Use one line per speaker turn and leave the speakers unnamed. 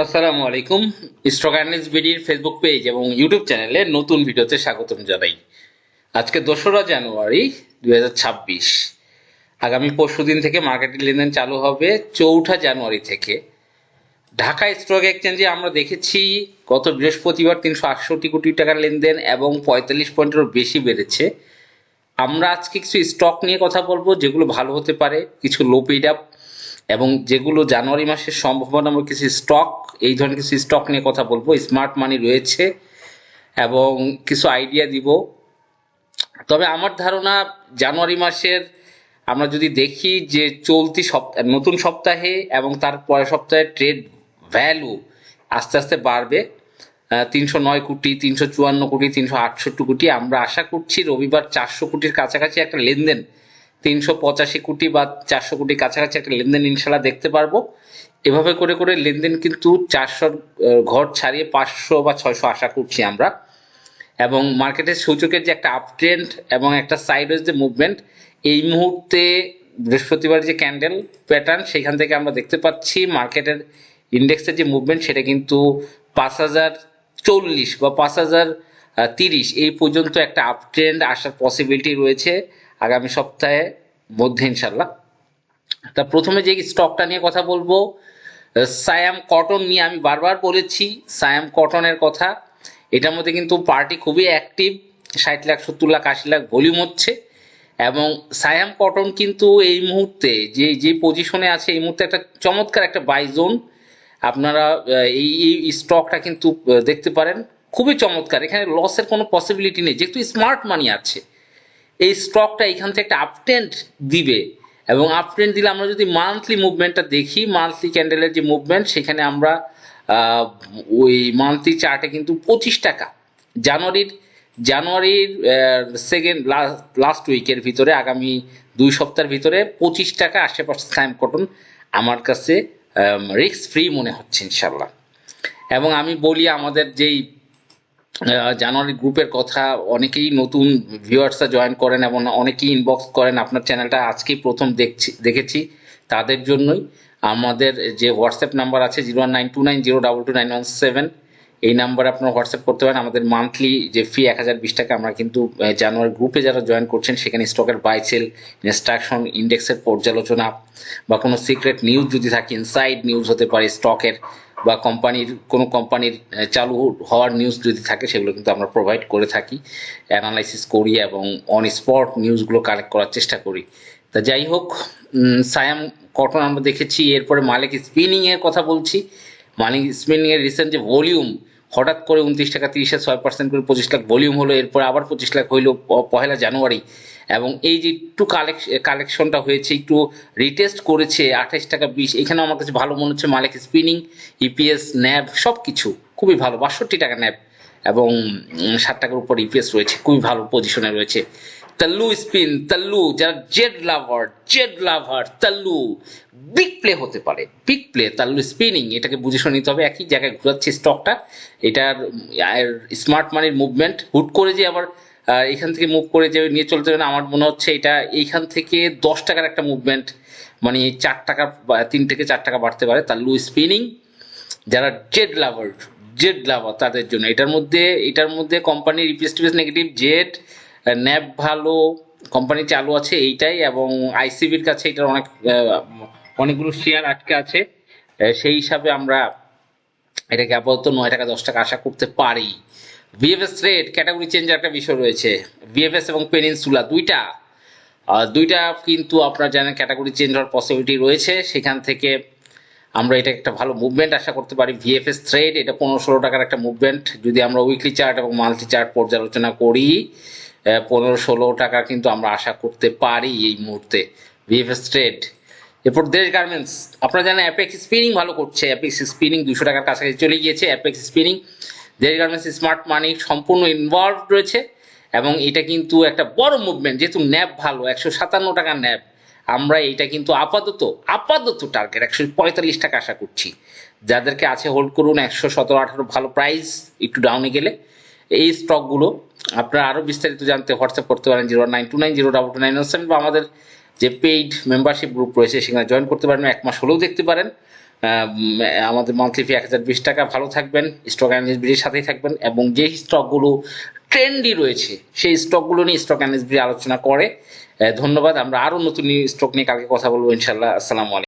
আসসালামু আলাইকুম। Stock analyst বিডির Facebook page এবং ইউটিউব চ্যানেলে নতুন ভিডিওতে স্বাগতম জানাই। আজকে 2রা জানুয়ারি 2026। আগামী পরশুদিন থেকে মার্কেটের লেনদেন চালু হবে 4ঠা জানুয়ারি থেকে। ঢাকা স্টক এক্সচেঞ্জে আমরা দেখেছি গত বৃহস্পতিবার 368 কোটি টাকার লেনদেন এবং 45 পয়েন্টেরও বেশি বেড়েছে। আমরা আজকে কিছু স্টক নিয়ে কথা বলবো যেগুলো ভালো হতে পারে, কিছু লো পেইড আপ, এবং যেগুলো জানুয়ারি মাসের সম্ভাবনাময় কিছু স্টক, এই ধরনের কিছু স্টক নিয়ে কথা বলবো। স্মার্ট মানি রয়েছে এবং কিছু আইডিয়া দিব। তবে আমার ধারণা জানুয়ারি মাসের আমরা যদি দেখি যে চলতি সপ্তাহ, নতুন সপ্তাহে এবং তার পরের সপ্তাহে ট্রেড ভ্যালু আস্তে আস্তে বাড়বে। 309 কোটি, 354 কোটি, 368 কোটি। আমরা আশা করছি রবিবার 400 কোটির কাছাকাছি একটা লেনদেন, 385 কোটি বা 400 কোটির কাছাকাছি একটা লেনদেন ইনশাল্লাহ দেখতে পারবো। এভাবে করে করে লেনদেন কিন্তু 400 ঘর ছাড়িয়ে 500 বা 600 আশা করছি আমরা। এবং মার্কেটের সূচকের যে একটা আপ ট্রেন্ড এবং একটা সাইডওয়েজ যে মুভমেন্ট, এই মুহূর্তে বৃহস্পতিবার যে ক্যান্ডেল প্যাটার্ন, সেখান থেকে আমরা দেখতে পাচ্ছি মার্কেটের ইন্ডেক্সের যে মুভমেন্ট সেটা কিন্তু 5040 বা 5030 এই পর্যন্ত একটা আপ ট্রেন্ড আসার পসিবিলিটি রয়েছে আগামী সপ্তাহে মধ্যে ইনশাল্লাহ। তা প্রথমে যে স্টকটা নিয়ে কথা বলবো, সায়াম কটন নিয়ে। আমি বারবার বলেছি সায়াম কটনের কথা। এটার মধ্যে কিন্তু পার্টি খুবই অ্যাক্টিভ, 60 লাখ, 70 লাখ, 80 লাখ ভলিউম হচ্ছে। এবং সায়াম কটন কিন্তু এই মুহূর্তে যে যে পজিশনে আছে, এই মুহূর্তে একটা চমৎকার একটা বাই জোন। আপনারা এই এই স্টকটা কিন্তু দেখতে পারেন, খুবই চমৎকার। এখানে লসের কোনো পসিবিলিটি নেই যেহেতু স্মার্ট মানি আছে। এই স্টকটা এখান থেকে একটা আপট্রেন্ড দিবে, এবং আপট্রেন্ড দিলে আমরা যদি মান্থলি মুভমেন্টটা দেখি, মান্থলি ক্যান্ডেলের যে মুভমেন্ট, সেখানে আমরা ওই মান্থলি চার্টে কিন্তু 25 টাকা জানুয়ারির সেকেন্ড লাস্ট উইকের ভিতরে, আগামী 2 সপ্তাহের ভিতরে 25 টাকা আশেপাশে সায়াম কটন আমার কাছে রিস্ক ফ্রি মনে হচ্ছে ইনশাল্লাহ। এবং আমি বলি আমাদের যেই জানুয়ারি গ্রুপের কথা, অনেকেই নতুন ভিউয়ার্সরা জয়েন করেন এবং অনেকেই ইনবক্স করেন, আপনার চ্যানেলটা আজকেই প্রথম দেখেছি, তাদের জন্যই। আমাদের যে হোয়াটসঅ্যাপ নাম্বার আছে 019290229117, এই নাম্বারে আপনারা হোয়াটসঅ্যাপ করতে পারেন। আমাদের মান্থলি যে ফি 1020 টাকা। আমরা কিন্তু জানুয়ারি গ্রুপে যারা জয়েন করছেন সেখানে স্টকের বাই সেল ইনস্ট্রাকশন, ইন্ডেক্সের পর্যালোচনা, বা কোনো সিক্রেট নিউজ যদি থাকে, ইনসাইড নিউজ হতে পারে স্টকের, বা কোনো কোম্পানির চালু হওয়ার নিউজ যদি থাকে, সেগুলো কিন্তু আমরা প্রোভাইড করে থাকি, অ্যানালাইসিস করি এবং অন স্পট নিউজগুলো কালেক্ট করার চেষ্টা করি। তা যাই হোক, সায়াম কটন আমরা দেখেছি। এরপরে মালিক স্পিনিং এর কথা বলছি। মালিক স্পিনিং এর রিসেন্ট যে ভলিউম, হঠাৎ করে 29 টাকা 30-এ 6% করে 25 লাখ ভলিউম হলো, এরপর আবার 25 লাখ হইলো 1 জানুয়ারি। এবং এই যে একটু কালেকশনটা হয়েছে, একটু রিটেস্ট করেছে 28 টাকা 20, এখানে আমার কাছে ভালো মনে হচ্ছে। মালিক স্পিনিং, ইপিএস, ন্যাব সব কিছু খুবই ভালো। 62 টাকা ন্যাব এবং 7 টাকার উপর ইপিএস রয়েছে, খুবই ভালো পজিশনে রয়েছে। তাল্লু স্পিন, তাল্লু যারা জেড লাভার তাল্লু বিগ প্লে হতে পারে, বিগ প্লে তাল্লু স্পিনিং, এটাকে বুঝে শুনে নিতে হবে। একই জায়গায় ঘুরাচ্ছে স্টকটা। এটার স্মার্ট মানির মুভমেন্ট হুট করে যে আবার এখান থেকে মুভ করে যে নিয়ে চলতে হবে না, আমার মনে হচ্ছে এটা এইখান থেকে 10 টাকার একটা মুভমেন্ট, মানে 4 টাকা, 3 থেকে 4 টাকা বাড়তে পারে। তাল্লু স্পিনিং যারা জেড লাভার তাদের জন্য। এটার মধ্যে কোম্পানির ইপিএস টিপিএস নেগেটিভ, জেড, ন্যাব ভালো, কোম্পানি চালু আছে এইটাই। এবং আইসিবির কাছে এটার অনেকগুলো শেয়ার আটকে আছে। সেই হিসাবে আমরা এটাকে আপাতত 9 টাকা 10 টাকা আশা করতে পারি। ভিএফএস রেট ক্যাটাগরি চেঞ্জের একটা বিষয় রয়েছে। ভিএফএস এবং পেনিনসুলা দুইটা কিন্তু আপনারা জানেন ক্যাটাগরি চেঞ্জ হওয়ার পসিবিলিটি রয়েছে। সেখান থেকে আমরা এটা একটা ভালো মুভমেন্ট আশা করতে পারি। ভিএফএস থ্রেড, এটা 15-16 টাকার একটা মুভমেন্ট। যদি আমরা উইকলি চার্ট এবং মান্থলি চার্ট পর্যালোচনা করি, 15-16 টাকা কিন্তু আমরা আশা করতে পারি এই মুহূর্তে ভিএফএস থ্রেড। এরপর দেশ গার্মেন্টস, আপনারা জানেন অ্যাপেক্স স্পিনিং ভালো করছে। অ্যাপেক্স স্পিনিং 200 টাকার কাছাকাছি চলে গিয়েছে। অ্যাপেক্স স্পিনিং, দেশ গার্মেন্টস, স্মার্ট মানি সম্পূর্ণ ইনভলভ রয়েছে। এবং এটা কিন্তু একটা বড় মুভমেন্ট, যেহেতু ন্যাব ভালো, 157 টাকা ন্যাব। আমরা এইটা কিন্তু আপাতত টার্গেট 145 টাকা আশা করছি। যাদেরকে আছে হোল্ড করুন। 117-18 ভালো প্রাইস, একটু ডাউনে গেলে এই স্টকগুলো। আপনারা আরও বিস্তারিত জানতে হোয়াটসঅ্যাপ করতে পারেন 0929022917, বা আমাদের যে পেইড মেম্বারশিপ গ্রুপ রয়েছে সেখানে জয়েন করতে পারেন। 1 মাস হলেও দেখতে পারেন। আমাদের মান্থলি ফি 1020 টাকা। ভালো থাকবেন, স্টক অ্যানালিস্ট বিডির সাথেই থাকবেন, এবং যে স্টকগুলো ট্রেন্ডি রয়েছে সেই স্টকগুলো নিয়ে স্টক অ্যানালিস্ট বিডি আলোচনা করে। ধন্যবাদ। আমরা আরো নতুন স্টক নিয়ে কালকে কথা বলবো ইনশাল্লাহ। আসসালামু আলাইকুম।